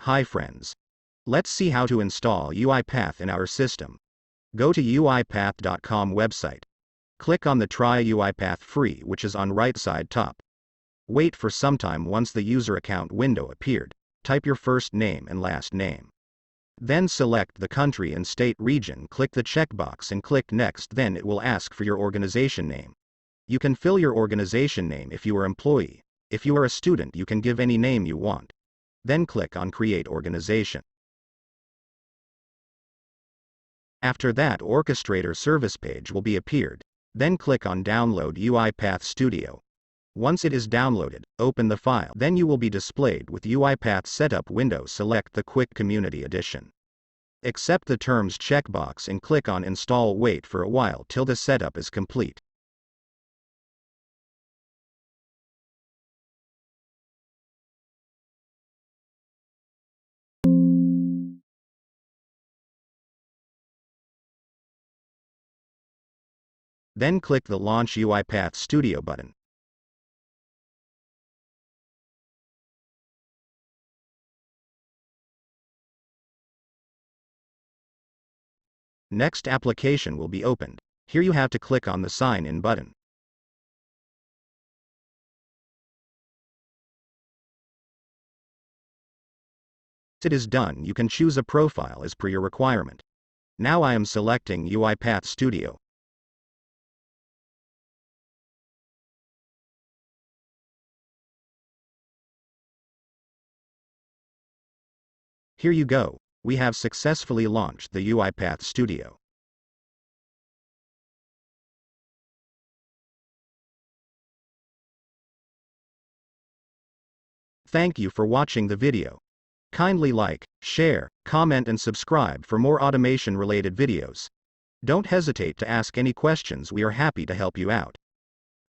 Hi friends. Let's see how to install UiPath in our system. Go to uipath.com website. Click on the Try UiPath Free, which is on right side top. Wait for some time. Once the user account window appeared, type your first name and last name. Then select the country and state region, click the checkbox and click Next. Then it will ask for your organization name. You can fill your organization name if you are employee. If you are a student, you can give any name you want. Then click on Create Organization. After that, Orchestrator service page will be appeared. Then click on Download UiPath Studio. Once it is downloaded, open the file. Then you will be displayed with UiPath Setup window. Select the Quick Community Edition. Accept the Terms checkbox and click on Install. Wait for a while till the setup is complete. Then click the Launch UiPath Studio button. Next application will be opened. Here you have to click on the Sign In button. Once it is done, you can choose a profile as per your requirement. Now I am selecting UiPath Studio. Here you go. We have successfully launched the UiPath Studio. Thank you for watching the video. Kindly like, share, comment and subscribe for more automation-related videos. Don't hesitate to ask any questions. We are happy to help you out.